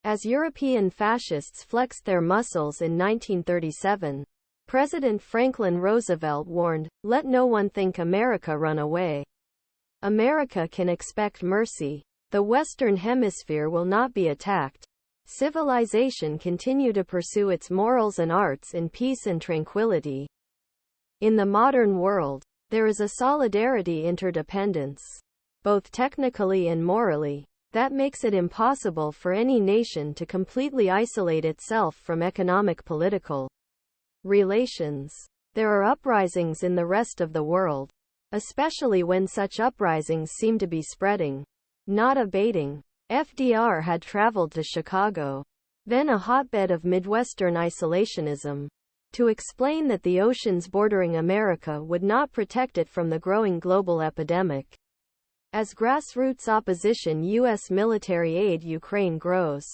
As European fascists flexed their muscles in 1937, President Franklin Roosevelt warned, "Let no one think America run away. America can expect mercy. The Western Hemisphere will not be attacked. Civilization continue to pursue its morals and arts in peace and tranquility." In the modern world, there is a solidarity interdependence, both technically and morally, that makes it impossible for any nation to completely isolate itself from economic political relations. There are uprisings in the rest of the world, especially when such uprisings seem to be spreading, not abating. FDR had traveled to Chicago, then a hotbed of Midwestern isolationism, to explain that the oceans bordering America would not protect it from the growing global epidemic. As grassroots opposition U.S. military aid Ukraine grows,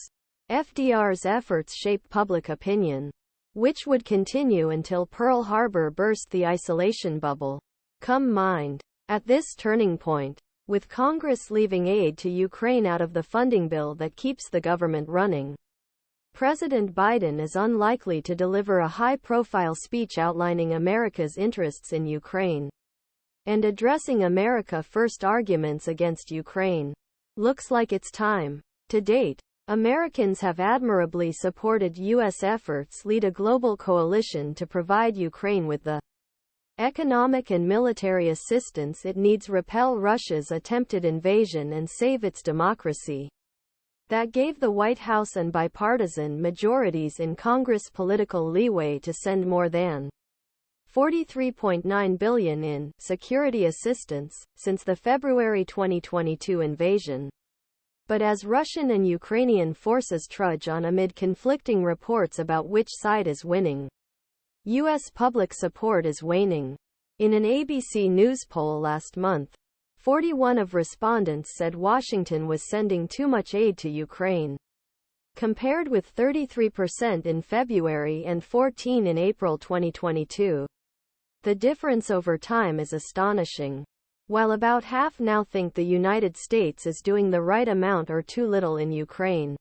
FDR's efforts shape public opinion, which would continue until Pearl Harbor burst the isolation bubble. Come mind. At this turning point, with Congress leaving aid to Ukraine out of the funding bill that keeps the government running, President Biden is unlikely to deliver a high-profile speech outlining America's interests in Ukraine and addressing America First arguments against Ukraine. Looks like it's time. To date, Americans have admirably supported U.S. efforts lead a global coalition to provide Ukraine with the economic and military assistance it needs repel Russia's attempted invasion and save its democracy. That gave the White House and bipartisan majorities in Congress political leeway to send more than $43.9 billion in security assistance since the February 2022 invasion. But as Russian and Ukrainian forces trudge on amid conflicting reports about which side is winning, U.S. public support is waning. In an ABC News poll last month, 41% of respondents said Washington was sending too much aid to Ukraine, compared with 33% in February and 14% in April 2022. The difference over time is astonishing. While about half now think the United States is doing the right amount or too little in Ukraine,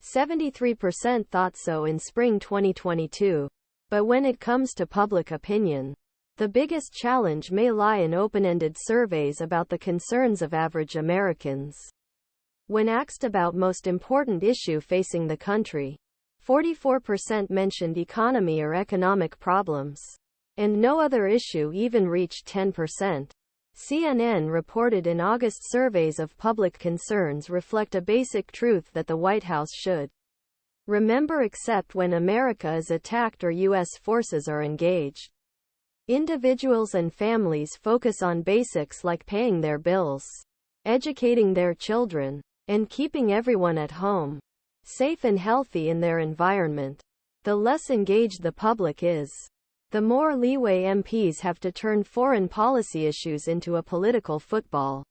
73% thought so in spring 2022. But when it comes to public opinion, the biggest challenge may lie in open-ended surveys about the concerns of average Americans. When asked about most important issue facing the country, 44% mentioned economy or economic problems, and no other issue even reached 10%. CNN reported in August surveys of public concerns reflect a basic truth that the White House should remember except when America is attacked or U.S. forces are engaged. Individuals and families focus on basics like paying their bills, educating their children, and keeping everyone at home safe and healthy in their environment. The less engaged the public is, the more leeway MPs have to turn foreign policy issues into a political football.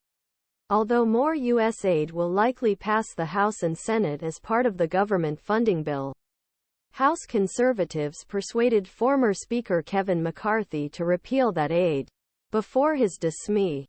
Although more U.S. aid will likely pass the House and Senate as part of the government funding bill, House conservatives persuaded former Speaker Kevin McCarthy to repeal that aid before his dismi.